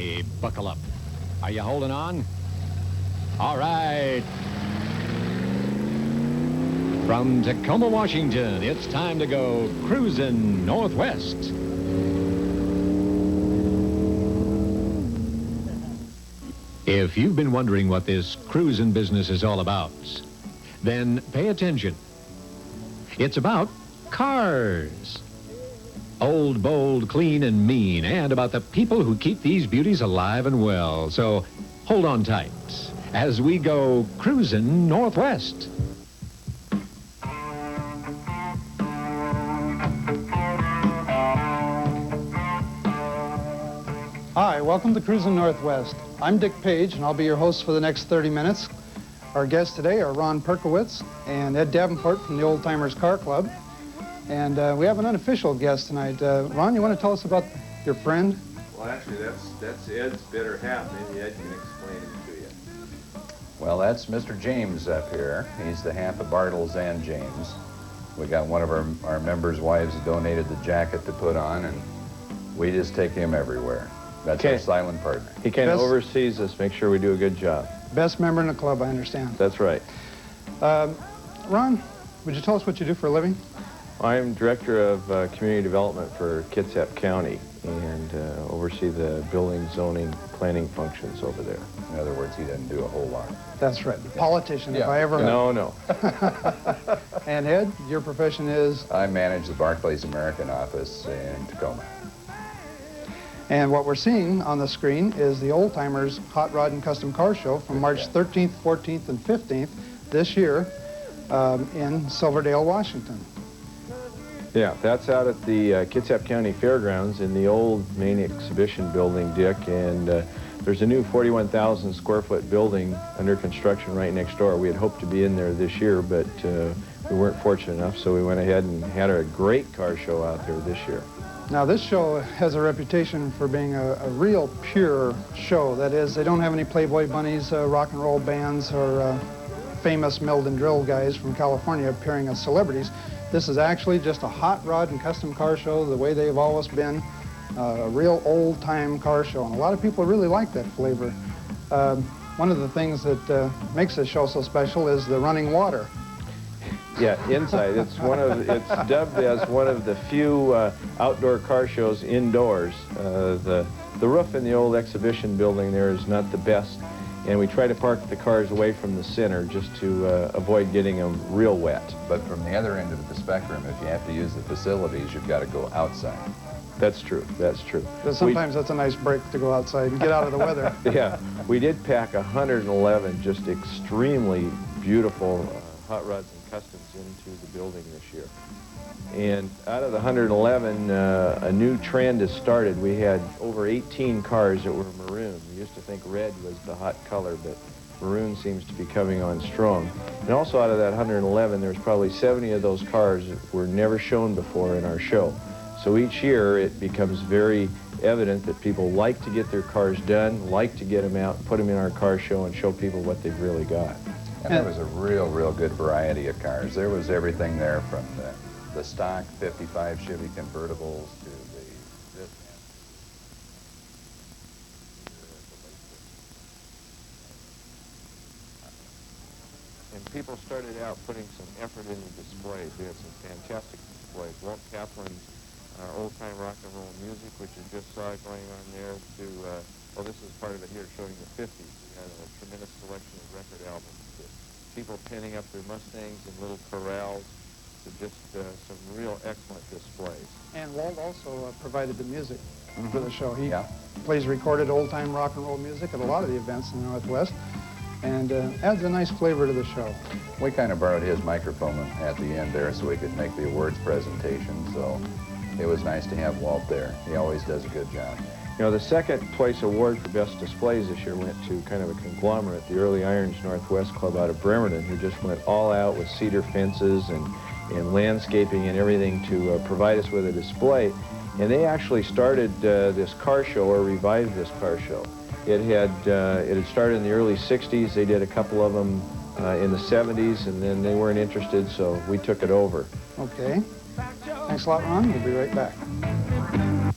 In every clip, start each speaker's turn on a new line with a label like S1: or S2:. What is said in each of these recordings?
S1: Hey, buckle up. Are you holding on? All right. From Tacoma, Washington, it's time to go cruising northwest. If you've been wondering what this cruising business is all about, then pay attention. It's about cars. Old, bold, clean, and mean, and about the people who keep these beauties alive and well. So hold on tight as we go cruising northwest.
S2: Hi, welcome to Cruzin Northwest. I'm Dick Page, and I'll be your host for the next 30 minutes. Our guests today are Ron Perkowitz and Ed Davenport from the Oldtimers Car Club. And we have an unofficial guest tonight. Ron, you want to tell us about your friend?
S3: Well, actually, that's Ed's better half. Maybe Ed can explain him to you.
S4: Well, that's Mr. James up here. He's the half of Bartles and James. We got one of our members' wives who donated the jacket to put on, and we just take him everywhere. That's our silent partner.
S3: He kind of oversees us, make sure we do a good job.
S2: Best member in the club, I understand.
S3: That's right.
S2: Ron, would you tell us what you do for a living?
S3: I'm Director of Community Development for Kitsap County and oversee the building, zoning, planning functions over there.
S4: In other words, he doesn't do a whole lot.
S2: That's right. Politician, if I ever heard.
S3: No.
S2: And Ed, your profession is?
S4: I manage the Barclays American office in Tacoma.
S2: And what we're seeing on the screen is the Oldtimers Hot Rod and Custom Car Show from March 13th, 14th, and 15th this year in Silverdale, Washington.
S3: Yeah, that's out at the Kitsap County Fairgrounds in the old main exhibition building, Dick, and there's a new 41,000 square foot building under construction right next door. We had hoped to be in there this year, but we weren't fortunate enough, so we went ahead and had a great car show out there this year.
S2: Now, this show has a reputation for being a real pure show. That is, they don't have any Playboy bunnies, rock and roll bands, or famous milled and drilled guys from California appearing as celebrities. This is actually just a hot rod and custom car show the way they've always been, a real old-time car show, and a lot of people really like that flavor. One of the things that makes this show so special is the running water.
S3: Yeah, inside. It's dubbed as one of the few outdoor car shows indoors. The roof in the old exhibition building there is not the best, and we try to park the cars away from the center just to avoid getting them real wet.
S4: But from the other end of the spectrum, if you have to use the facilities, you've got to go outside.
S3: That's true. That's true.
S2: But sometimes that's a nice break to go outside and get out of the weather.
S3: Yeah, we did pack 111 just extremely beautiful hot rods and customs into the building this year. And out of the 111, a new trend has started. We had over 18 cars that were maroon. We used to think red was the hot color, but maroon seems to be coming on strong. And also out of that 111, there's probably 70 of those cars that were never shown before in our show. So each year it becomes very evident that people like to get their cars done, like to get them out, and put them in our car show and show people what they've really got.
S4: And there was a real good variety of cars. There was everything there from the stock 55 Chevy convertibles to the
S3: And people started out putting some effort into displays. We had some fantastic displays. Walt Kaplan's old-time rock and roll music, which you just saw going on there, to, well, this is part of it here showing the 50s. We had a tremendous selection of record albums. People pinning up their Mustangs in little corrals, to just some real excellent displays. And
S2: Walt also provided the music for the show. He plays recorded old-time rock and roll music at a lot of the events in the Northwest, and adds a nice flavor to the show.
S4: We kind of borrowed his microphone at the end there so we could make the awards presentation, so it was nice to have Walt there. He always does a good job.
S3: You know, the second place award for best displays this year went to kind of a conglomerate, the Early Irons Northwest Club out of Bremerton, who just went all out with cedar fences and landscaping and everything to provide us with a display. And they actually started this car show, or revived this car show. It had started in the early 60s. They did a couple of them in the 70s, and then they weren't interested, so we took it over.
S2: Okay. Thanks a lot, Ron. We'll be right back.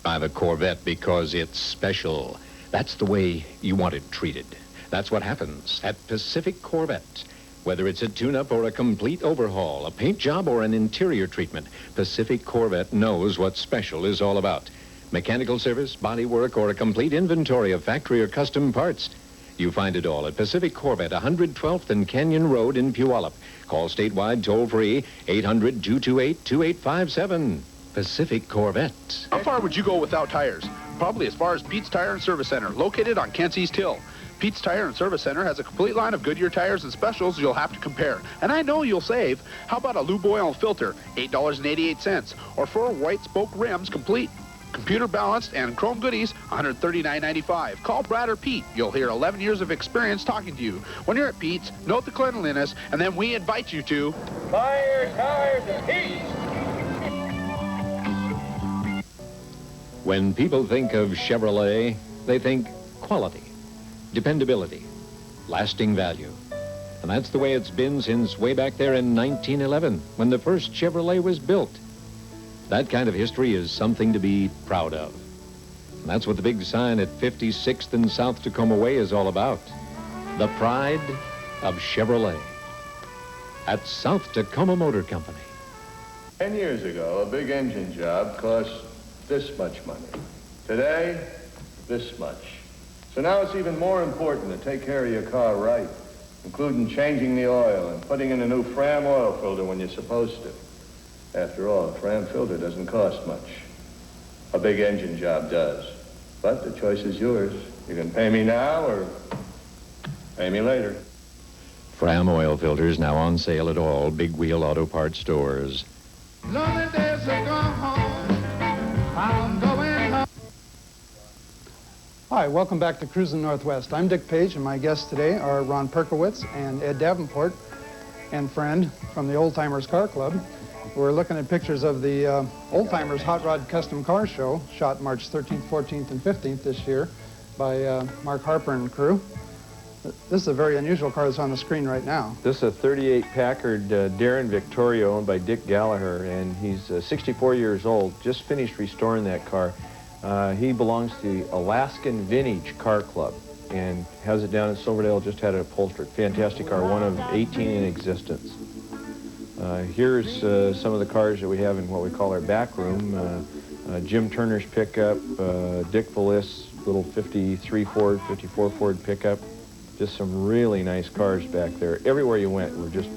S1: By the Corvette because it's special. That's the way you want it treated. That's what happens at Pacific Corvette. Whether it's a tune-up or a complete overhaul, a paint job or an interior treatment, Pacific Corvette knows what special is all about. Mechanical service, body work, or a complete inventory of factory or custom parts. You find it all at Pacific Corvette, 112th and Canyon Road in Puyallup. Call statewide toll-free, 800-228-2857. Pacific Corvette.
S5: How far would you go without tires? Probably as far as Pete's Tire and Service Center, located on Kent's East Hill. Pete's Tire and Service Center has a complete line of Goodyear tires and specials you'll have to compare. And I know you'll save. How about a lube oil and filter, $8.88, or 4 white spoke rims complete, computer balanced, and chrome goodies, $139.95. Call Brad or Pete. You'll hear 11 years of experience talking to you. When you're at Pete's, note the cleanliness, and then we invite you to buy your tires at Pete's.
S1: When people think of Chevrolet, they think quality, dependability, lasting value. And that's the way it's been since way back there in 1911, when the first Chevrolet was built. That kind of history is something to be proud of. And that's what the big sign at 56th and South Tacoma Way is all about. The pride of Chevrolet at South Tacoma Motor Company.
S6: 10 years ago, a big engine job cost this much money. Today, this much. So now it's even more important to take care of your car right, including changing the oil and putting in a new Fram oil filter when you're supposed to. After all, a Fram filter doesn't cost much. A big engine job does. But the choice is yours. You can pay me now or pay me later.
S1: Fram oil filters now on sale at all Big Wheel Auto Parts stores.
S2: Lonely days are gone home. I'm going home. Hi, welcome back to Cruzin Northwest. I'm Dick Page, and my guests today are Ron Perkowitz and Ed Davenport, and friend from the Oldtimers Car Club. We're looking at pictures of the Oldtimers Hot Rod Custom Car Show, shot March 13th, 14th, and 15th this year by Mark Harper and crew. This is a very unusual car that's on the screen right now.
S3: This is a 38 Packard Darren Victoria owned by Dick Gallagher, and he's 64 years old, just finished restoring that car. He belongs to the Alaskan Vintage Car Club and has it down in Silverdale, just had it upholstered. Fantastic car, one of 18 in existence. Here's some of the cars that we have in what we call our back room. Jim Turner's pickup, Dick Vallis' little 53 Ford, 54 Ford pickup. Just some really nice cars back there. Everywhere you went were just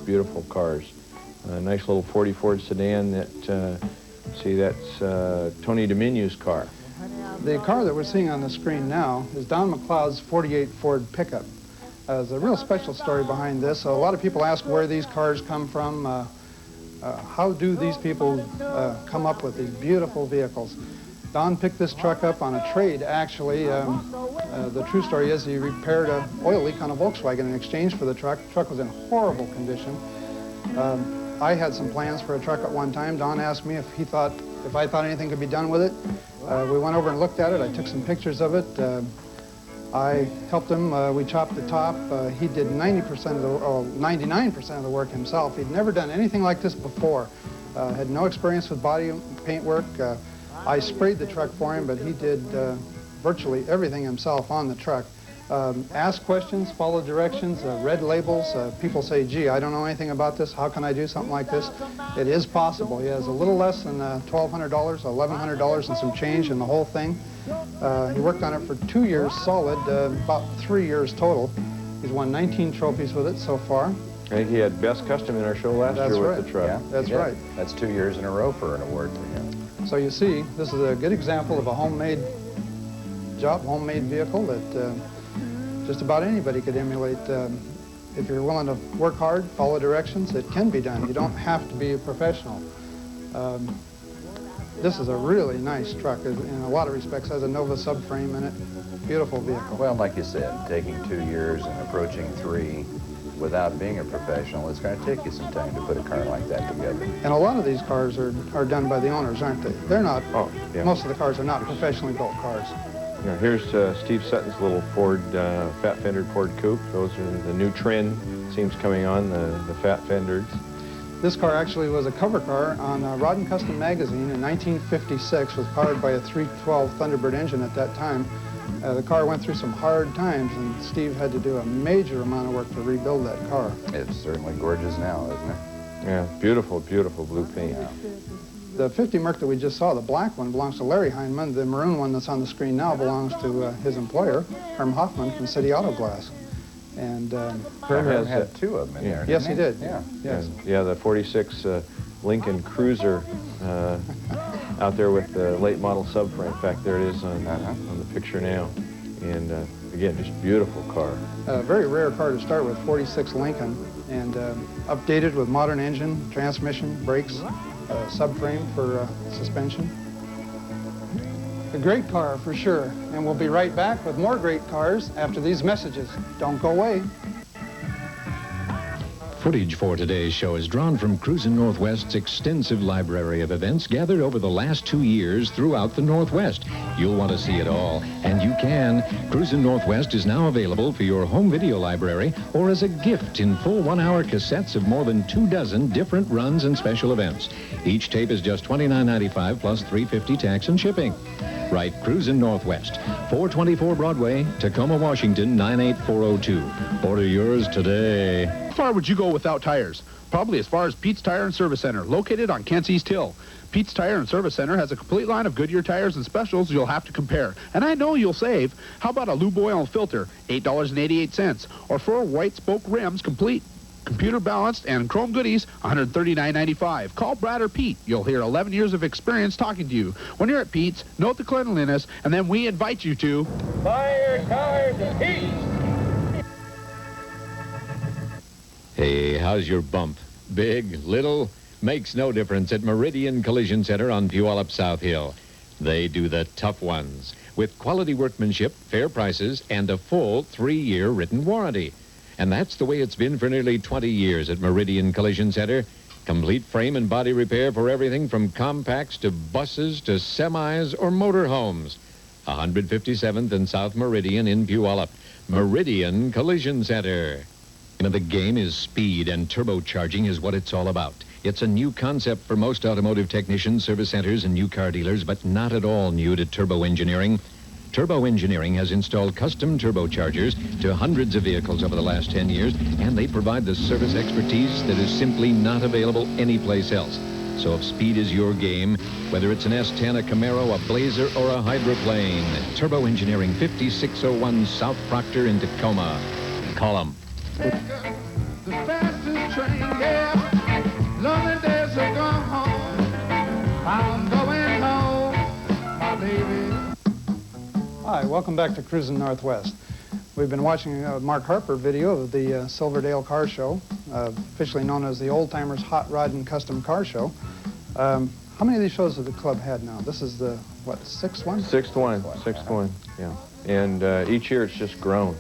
S3: beautiful cars. A nice little 40 Ford sedan that, see, that's Tony Dominguez's car.
S2: The car that we're seeing on the screen now is Don McLeod's 48 Ford pickup. There's a real special story behind this. A lot of people ask where these cars come from. How do these people come up with these beautiful vehicles? Don picked this truck up on a trade, actually. The true story is he repaired an oil leak on a Volkswagen in exchange for the truck. The truck was in horrible condition. I had some plans for a truck at one time. Don asked me if I thought anything could be done with it. We went over and looked at it. I took some pictures of it. I helped him. We chopped the top. He did 99% of the work himself. He'd never done anything like this before. Had no experience with body paint work. I sprayed the truck for him, but he did virtually everything himself on the truck. Ask questions, follow directions, read labels. People say, gee, I don't know anything about this. How can I do something like this? It is possible. He has a little less than $1,200, $1,100 and some change in the whole thing. He worked on it for 2 years solid, about 3 years total. He's won 19 trophies with it so far.
S3: I think he had Best Custom in our show last year with the truck.
S4: Yeah,
S2: That's right.
S4: That's 2 years in a row for an award for him.
S2: So you see, this is a good example of a homemade job, homemade vehicle that just about anybody could emulate. If you're willing to work hard, follow directions, it can be done. You don't have to be a professional. This is a really nice truck. In a lot of respects, has a Nova subframe in it. Beautiful vehicle.
S4: Well, like you said, taking 2 years and approaching 3 without being a professional, it's going to take you some time to put a car like that together.
S2: And a lot of these cars are done by the owners, aren't they? They're not, most of the cars are not professionally built cars.
S3: Now, here's Steve Sutton's little Ford, fat fendered Ford coupe. Those are the new trend, seems coming on, the fat fenders.
S2: This car actually was a cover car on Rod & Custom magazine in 1956. Was powered by a 312 Thunderbird engine at that time. The car went through some hard times, and Steve had to do a major amount of work to rebuild that car.
S4: It's certainly gorgeous now, isn't it?
S3: Yeah, beautiful, beautiful blue paint.
S4: Yeah.
S2: The 50 Merc that we just saw, the black one, belongs to Larry Heineman. The maroon one that's on the screen now belongs to his employer, Herm Hoffman from City Auto Glass. And
S4: Herm had two of them in there.
S2: yes, he did.
S4: Yeah.
S2: Yes.
S3: Yeah, the 46 Lincoln Cruiser out there with the late model subframe. In fact, there it is on the picture now. And again, just beautiful car.
S2: A very rare car to start with, 46 Lincoln, and updated with modern engine, transmission, brakes, subframe for suspension. A great car for sure, and we'll be right back with more great cars after these messages. Don't go away.
S1: Footage for today's show is drawn from Cruzin Northwest's extensive library of events gathered over the last 2 years throughout the Northwest. You'll want to see it all, and you can. Cruzin Northwest is now available for your home video library or as a gift in full 1-hour cassettes of more than 24 different runs and special events. Each tape is just $29.95 plus $3.50 tax and shipping. Write Cruzin Northwest, 424 Broadway, Tacoma, Washington, 98402. Order yours today.
S5: How far would you go without tires? Probably as far as Pete's Tire and Service Center, located on Kent's East Hill. Pete's Tire and Service Center has a complete line of Goodyear tires and specials you'll have to compare. And I know you'll save. How about a lube oil and filter, $8.88, or 4 white spoke rims, complete, computer balanced, and chrome goodies, $139.95. Call Brad or Pete. You'll hear 11 years of experience talking to you. When you're at Pete's, note the cleanliness, and then we invite you to
S6: Buy your tires at Pete's.
S1: Hey, how's your bump? Big, little? Makes no difference at Meridian Collision Center on Puyallup South Hill. They do the tough ones with quality workmanship, fair prices, and a full 3-year written warranty. And that's the way it's been for nearly 20 years at Meridian Collision Center. Complete frame and body repair for everything from compacts to buses to semis or motorhomes. 157th and South Meridian in Puyallup. Meridian Collision Center. The game is speed, and turbocharging is what it's all about. It's a new concept for most automotive technicians, service centers, and new car dealers, but not at all new to Turbo Engineering. Turbo Engineering has installed custom turbochargers to hundreds of vehicles over the last 10 years, and they provide the service expertise that is simply not available anyplace else. So if speed is your game, whether it's an S10, a Camaro, a Blazer, or a hydroplane, Turbo Engineering, 5601 South Proctor in Tacoma. Call them.
S7: The fastest train, yeah. Lonely days are gone. I'm going home, my baby.
S2: Hi, welcome back to Cruzin Northwest. We've been watching a Mark Harper video of the Silverdale Car Show, officially known as the Oldtimers Hot Rod and Custom Car Show. How many of these shows have the club had now? This is the, what, 6th one?
S3: Sixth one, yeah. And each year it's just grown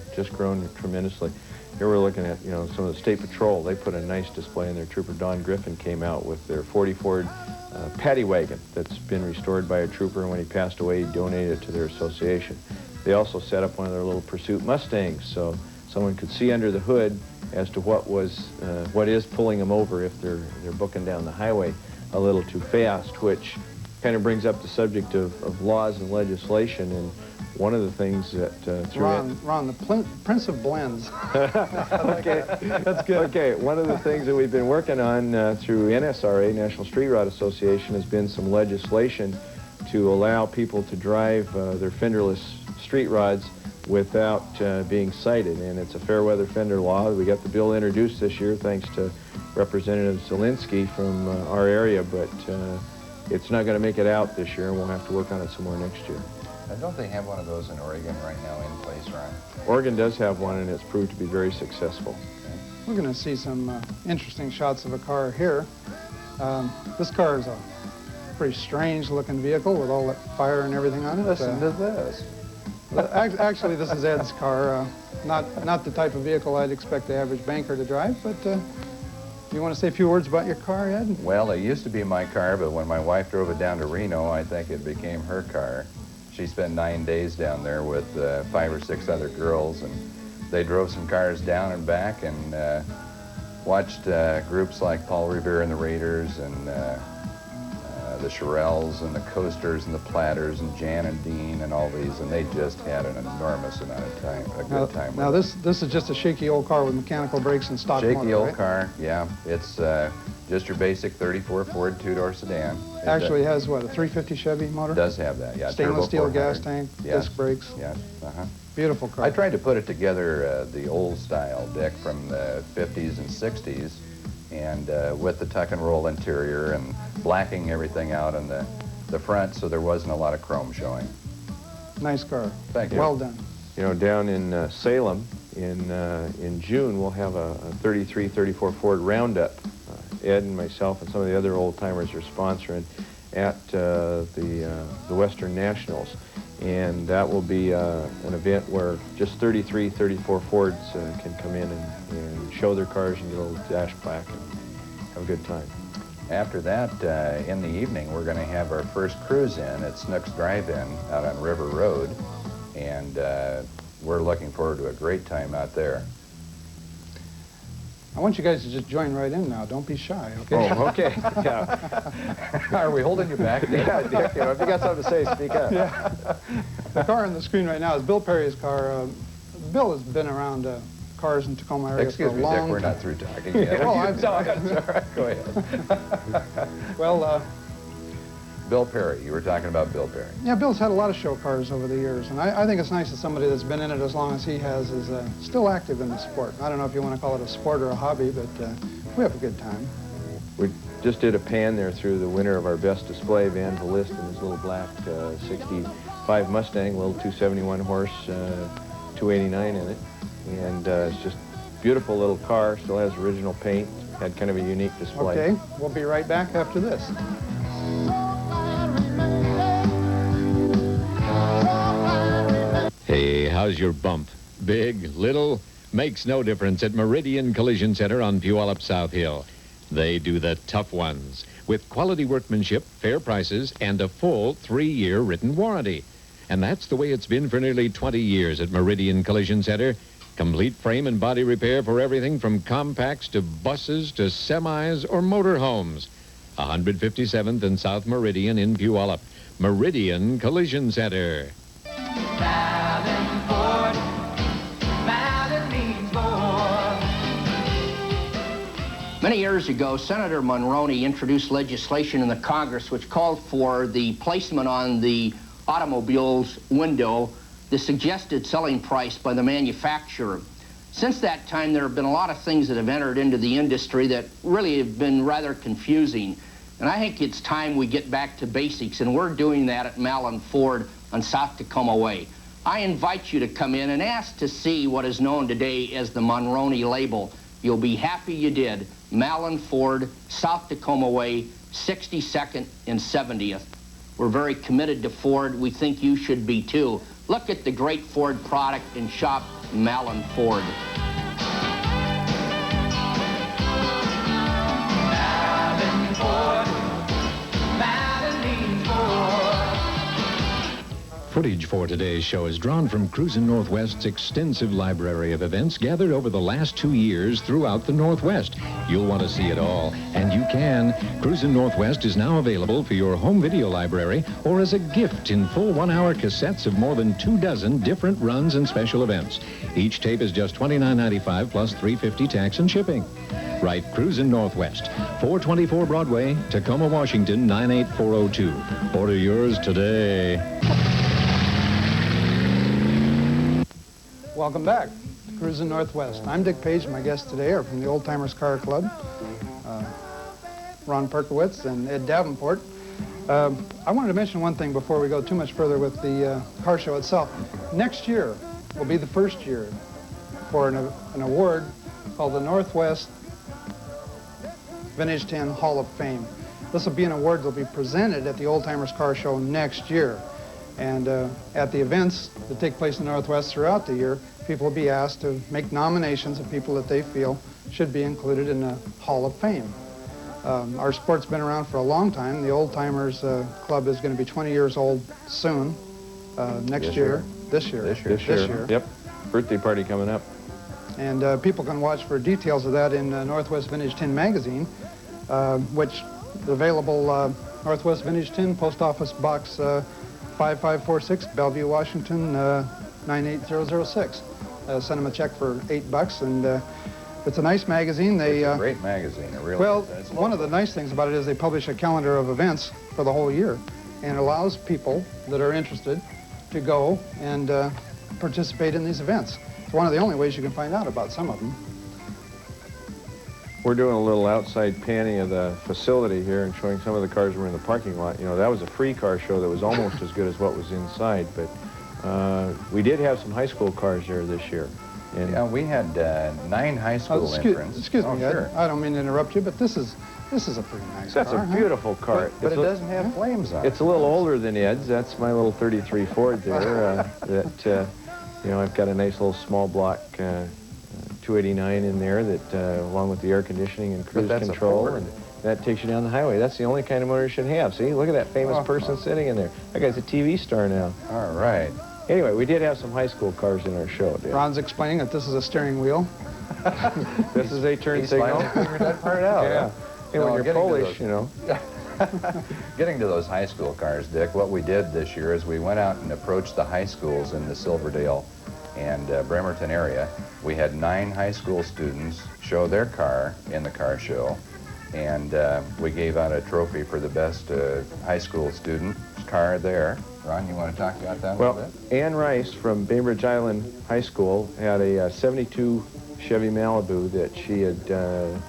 S3: tremendously. Here we're looking at, some of the State Patrol. They put a nice display in there. Trooper Don Griffin came out with their 40 Ford paddy wagon that's been restored by a trooper, and when he passed away, he donated it to their association. They also set up one of their little Pursuit Mustangs, so someone could see under the hood as to what is pulling them over if they're booking down the highway a little too fast, which kind of brings up the subject of laws and legislation. And one of the things that
S2: Ron, the Prince of Blends.
S3: Okay, that's good. Okay, one of the things that we've been working on through NSRA, National Street Rod Association, has been some legislation to allow people to drive their fenderless street rods without being cited, and it's a fair weather fender law. We got the bill introduced this year thanks to Representative Zielinski from our area, but it's not going to make it out this year, and we'll have to work on it some more next year.
S4: Don't they have one of those in Oregon right now in place, Ron?
S3: Oregon does have one, and it's proved to be very successful.
S2: We're going to see some interesting shots of a car here. This car is a pretty strange looking vehicle with all that fire and everything on it.
S3: Listen to this.
S2: Actually, this is Ed's car. Not the type of vehicle I'd expect the average banker to drive, but you want to say a few words about your car, Ed?
S4: Well, it used to be my car, but when my wife drove it down to Reno, I think it became her car. She spent 9 days down there with 5 or 6 other girls, and they drove some cars down and back and watched groups like Paul Revere and the Raiders and the the Shirelles and the Coasters and the Platters and Jan and Dean and all these, and they just had an enormous amount of time, a good time.
S2: Now this is just a shaky old car with mechanical brakes and stock motor,
S4: shaky old
S2: right?
S4: car, yeah. It's just your basic 34 Ford two-door sedan.
S2: Actually has, what, a 350 Chevy motor?
S4: It does have that, yeah.
S2: Stainless steel
S4: 400.
S2: gas tank,
S4: Yeah.
S2: disc brakes.
S4: Yeah,
S2: Beautiful car.
S4: I tried to put it together the old style, Dick, from the 50s and 60s, and with the tuck and roll interior and blacking everything out on the front, so there wasn't a lot of chrome showing.
S2: Nice car.
S4: Thank you.
S2: Well done.
S3: You know, down in Salem, in June, we'll have a 33, 34 Ford Roundup. Ed and myself and some of the other old-timers are sponsoring at the Western Nationals. And that will be an event where just 33, 34 Fords can come in and show their cars and get a little dash plaque and have a good time.
S4: After that, in the evening, we're going to have our first Cruzin at Snook's Drive-In out on River Road, and we're looking forward to a great time out there.
S2: I want you guys to just join right in now. Don't be shy, okay?
S3: Oh, okay. Yeah.
S4: Are we holding you back?
S3: Yeah, Dick, you know, if you got something to say, speak up.
S2: Yeah. The car on the screen right now is Bill Perry's car. Bill has been around cars in Tacoma area
S4: Excuse
S2: for a
S4: me,
S2: long
S4: Dick, we're not through talking yet.
S2: Well, I'm
S4: sorry. Go ahead.
S2: Well,
S4: Bill Perry, you were talking about Bill Perry.
S2: yeah, Bill's had a lot of show cars over the years, and I think it's nice that somebody that's been in it as long as he has is still active in the sport. I don't know if you want to call it a sport or a hobby, but we have a good time.
S3: We just did a pan there through the winner of our best display, Van Valist, in his little black 65 Mustang, little 271 horse, 289 in it. And it's just a beautiful little car, still has original paint, had kind of a unique display.
S2: Okay, we'll be right back after this.
S1: Hey, how's your bump? Big, little? Makes no difference at Meridian Collision Center on Puyallup South Hill. They do the tough ones with quality workmanship, fair prices, and a full 3-year written warranty. And that's the way it's been for nearly 20 years at Meridian Collision Center. Complete frame and body repair for everything from compacts to buses to semis or motorhomes. 157th and South Meridian in Puyallup. Meridian Collision Center.
S8: Many years ago, Senator Mulroney introduced legislation in the Congress which called for the placement on the automobile's window the suggested selling price by the manufacturer. Since that time, there have been a lot of things that have entered into the industry that really have been rather confusing. And I think it's time we get back to basics, and we're doing that at Malin Ford on South Tacoma Way. I invite you to come in and ask to see what is known today as the Mulroney label. You'll be happy you did. Malin Ford, South Tacoma Way, 62nd and 70th. We're very committed to Ford. We think you should be too. Look at the great Ford product and shop Malin Ford. Malin Ford, Malin Ford.
S1: Footage for today's show is drawn from Cruzin Northwest's extensive library of events gathered over the last 2 years throughout the Northwest. You'll want to see it all, and you can. Cruzin Northwest is now available for your home video library or as a gift in full 1-hour cassettes of more than 24 different runs and special events. Each tape is just $29.95 plus $3.50 tax and shipping. Write Cruzin Northwest, 424 Broadway, Tacoma, Washington, 98402. Order yours today.
S2: Welcome back to Cruzin Northwest. I'm Dick Page. My guests today are from the Oldtimers Car Club, Ron Perkowitz and Ed Davenport. I wanted to mention one thing before we go too much further with the car show itself. Next year will be the first year for an award called the Northwest Vintage 10 Hall of Fame. This will be an award that will be presented at the Oldtimers Car Show next year. And at the events that take place in the Northwest throughout the year, people will be asked to make nominations of people that they feel should be included in the Hall of Fame. Our sport's been around for a long time. The Oldtimers Club is going to be 20 years old soon, next year. This year.
S3: Yep. Birthday party coming up.
S2: And people can watch for details of that in Northwest Vintage 10 magazine, which is available Northwest Vintage Tin, Post Office Box 5546, Bellevue, Washington 98006. Send them a check for $8, and it's a nice magazine.
S4: It's a great magazine, it really
S2: well,
S4: is.
S2: one of the nice things about it is they publish a calendar of events for the whole year, and it allows people that are interested to go and participate in these events. It's one of the only ways you can find out about some of them.
S3: We're doing a little outside panning of the facility here and showing some of the cars were in the parking lot. You know, that was a free car show that was almost as good as what was inside, but we did have some high school cars there this year. And
S4: yeah, we had 9 high school entrants.
S2: Excuse me,
S4: sure.
S2: I don't mean to interrupt you, but this is a pretty nice car.
S3: That's a beautiful car.
S4: But it doesn't have flames on it.
S3: It's a little older than Ed's. That's my little 33 Ford there. You know, I've got a nice little small block 289 in there that, along with the air conditioning and cruise control, and that takes you down the highway. That's the only kind of motor you should have. See, look at that famous person sitting in there. That guy's a TV star now.
S4: All right.
S3: Anyway, we did have some high school cars in our show, Dave.
S2: Ron's explaining that this is a steering wheel.
S3: This is a turn signal.
S4: He's finally figured that part out.
S3: Yeah. And
S4: No,
S3: when you're Polish, you know.
S4: Getting to those high school cars, Dick, what we did this year is we went out and approached the high schools in the Silverdale and Bremerton area. We had 9 high school students show their car in the car show, and we gave out a trophy for the best high school student car there. Ron, you want to talk about that a little bit?
S3: Ann Rice from Bainbridge Island High School had a 72 Chevy Malibu that she had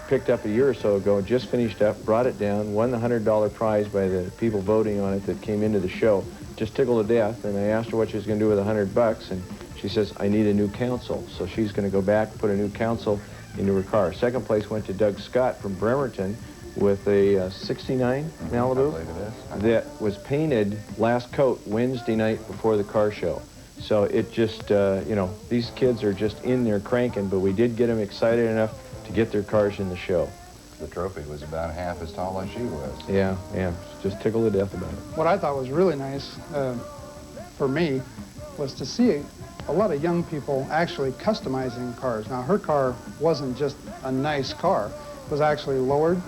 S3: picked up a year or so ago, just finished up, brought it down, won the $100 prize by the people voting on it that came into the show. Just tickled to death, and I asked her what she was going to do with $100, and she says, I need a new console. So she's going to go back, put a new console into her car. Second place went to Doug Scott from Bremerton with a 69 Malibu
S4: I believe it is.
S3: that was painted last coat Wednesday night before the car show. So it just, you know, these kids are just in there cranking, but we did get them excited enough to get their cars in the show.
S4: The trophy was about half as tall as she was.
S3: Yeah, just tickled to death about it.
S2: What I thought was really nice for me was to see a lot of young people actually customizing cars. Now, her car wasn't just a nice car. It was actually lowered.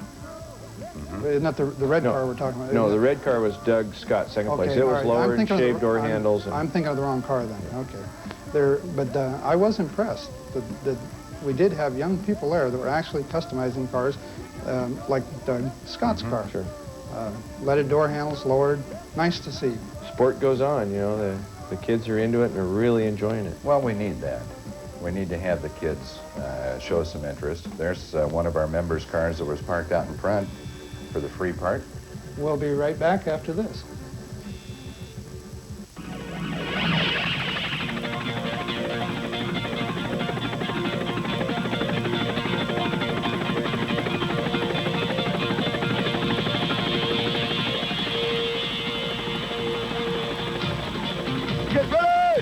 S2: Not the red car we're talking about.
S3: No, the red car was Doug Scott, second place. It was lowered, shaved door handles.
S2: I'm thinking of the wrong car then. Okay. But I was impressed that we did have young people there that were actually customizing cars, like Doug Scott's car.
S3: Sure.
S2: Leaded door handles, lowered. Nice to see.
S3: Sport goes on, you know. The kids are into it and they're really enjoying it.
S4: Well, we need that. We need to have the kids show some interest. There's one of our members' cars that was parked out in front for the free part.
S2: We'll be right back after this.
S6: Get ready!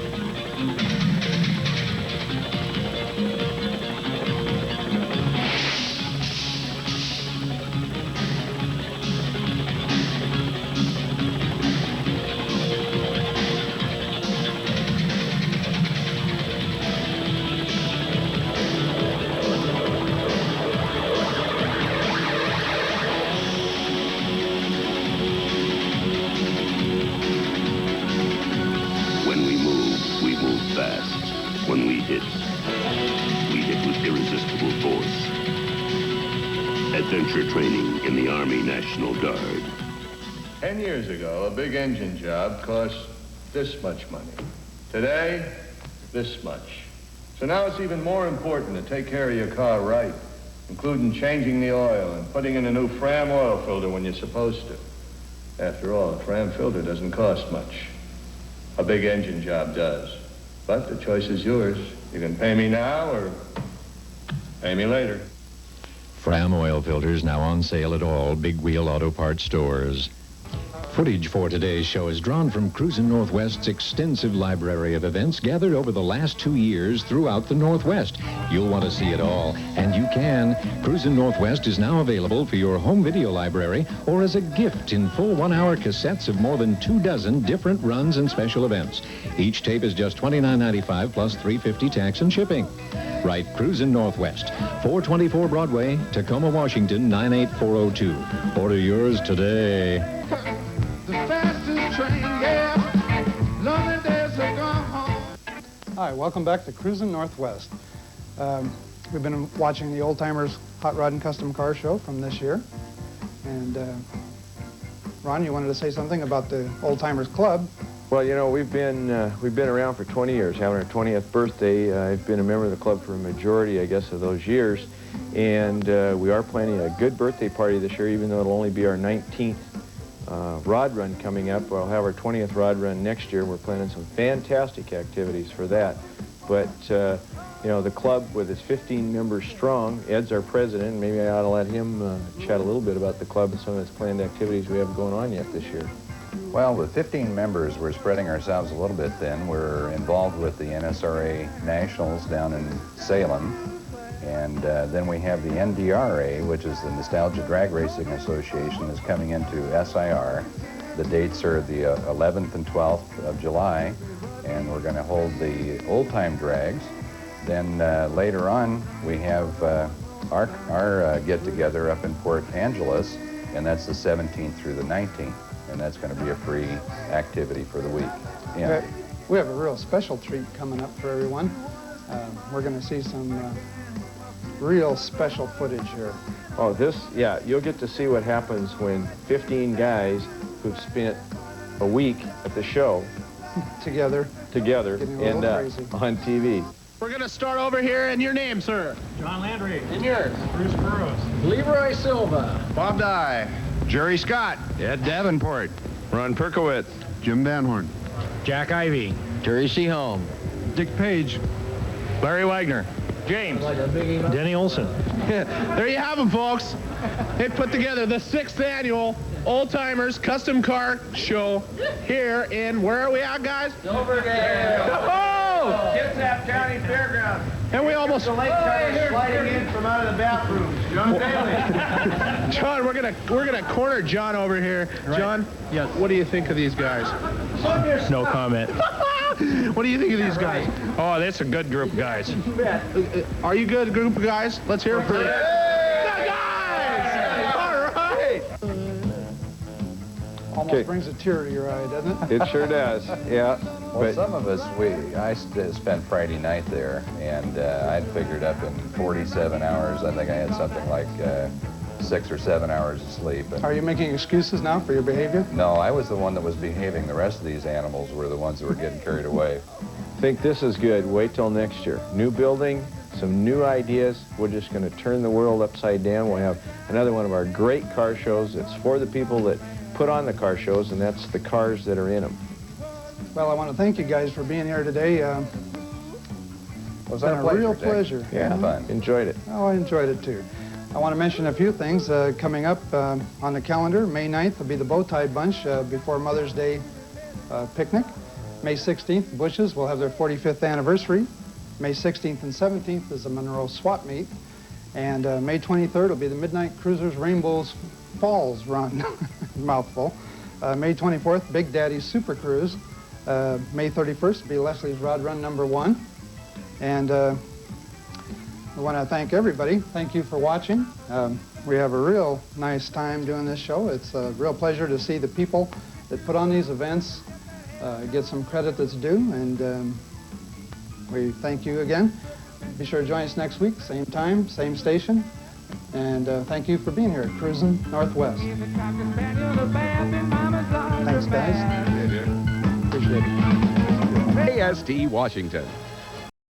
S9: When we move fast. When we hit with irresistible force. Adventure training in the Army National Guard.
S6: 10 years ago, a big engine job cost this much money. Today, this much. So now it's even more important to take care of your car right, including changing the oil and putting in a new Fram oil filter when you're supposed to. After all, a Fram filter doesn't cost much. A big engine job does. But the choice is yours. You can pay me now or pay me later.
S1: Fram oil filters now on sale at all Big Wheel Auto Parts stores. Footage for today's show is drawn from Cruzin Northwest's extensive library of events gathered over the last 2 years throughout the Northwest. You'll want to see it all, and you can. Cruzin Northwest is now available for your home video library or as a gift in full 1-hour cassettes of more than 24 different runs and special events. Each tape is just $29.95 plus $3.50 tax and shipping. Write Cruzin Northwest, 424 Broadway, Tacoma, Washington, 98402. Order yours today.
S7: The fastest train, yeah. Lonely days are gone home.
S2: Hi, welcome back to Cruzin Northwest. We've been watching the Oldtimers Hot Rod and Custom Car Show from this year. And Ron, you wanted to say something about the Oldtimers Club.
S3: Well, you know, we've been around for 20 years, having our 20th birthday. I've been a member of the club for a majority, I guess, of those years. And we are planning a good birthday party this year, even though it'll only be our 19th rod run coming up. We'll have our 20th rod run next year. We're planning some fantastic activities for that. But, you know, the club, with its 15 members strong, Ed's our president. Maybe I ought to let him chat a little bit about the club and some of its planned activities we have going on yet this year.
S4: Well, with 15 members, we're spreading ourselves a little bit thin. We're involved with the NSRA Nationals down in Salem. And then we have the NDRA, which is the Nostalgia Drag Racing Association, is coming into SIR. The dates are the 11th and 12th of July, and we're going to hold the old-time drags. Then later on, we have our get-together up in Port Angeles, and that's the 17th through the 19th, and that's going to be a free activity for the week. Yeah.
S2: We have a real special treat coming up for everyone. We're going to see some real special footage here.
S3: Oh, yeah, you'll get to see what happens when 15 guys who've spent a week at the show
S2: together
S3: end up on TV.
S5: We're going to start over here, and your name, sir?
S10: John Landry.
S5: And yours?
S10: Bruce Burroughs.
S5: Leroy Silva.
S6: Bob Dye. Jerry Scott.
S10: Ed Davenport.
S6: Ron Perkowitz.
S10: Jim Van Horn.
S11: Jack Ivey.
S10: Terry Seaholm.
S11: Dick Page.
S10: Larry Wagner.
S11: James. Denny Olson.
S5: There you have them, folks. They put together the 6th annual Old-Timers Custom Car Show here in, where are we at, guys?
S3: Silverdale.
S5: Oh!
S3: Kitsap County Fairgrounds.
S5: And we almost...
S3: The late cars sliding in from out of the bathrooms. John Bailey.
S5: John, we're gonna corner John over here.
S11: Right.
S5: John,
S11: yes.
S5: What do you think of these guys?
S11: No comment.
S5: What do you think of these guys?
S11: Oh, that's a good group of guys.
S5: Are you good, group of guys? Let's hear it for you. The guys! All right!
S2: Almost brings a tear to your eye, doesn't it?
S3: It sure does, yeah.
S4: Well, some of us, I spent Friday night there, and I'd figured up in 47 hours. I think I had something like 6 or 7 hours of sleep. And
S2: Are you making excuses now for your behavior?
S4: no, I was the one that was behaving. The rest of these animals were the ones that were getting carried away.
S3: I think this is good. Wait till next year. New building, some new ideas. We're just going to turn the world upside down. We'll have another one of our great car shows. It's for the people that put on the car shows, and that's the cars that are in them.
S2: Well, I want to thank you guys for being here today.
S4: Was
S2: It's been a real pleasure.
S3: Yeah,
S4: Fun.
S3: Enjoyed it.
S2: Oh, I enjoyed it too. I want to mention a few things coming up on the calendar. May 9th will be the Bowtie Bunch before Mother's Day picnic. May 16th, Bushes will have their 45th anniversary. May 16th and 17th is the Monroe Swap Meet. And May 23rd will be the Midnight Cruisers Rainbows Falls Run. Mouthful. May 24th, Big Daddy's Super Cruise. May 31st will be Leslie's Rod Run #1. And I want to thank everybody. Thank you for watching. We have a real nice time doing this show. It's a real pleasure to see the people that put on these events get some credit that's due, and we thank you again. Be sure to join us next week, same time, same station, and thank you for being here at Cruzin Northwest. Thanks, guys. Appreciate it.
S12: AST Washington.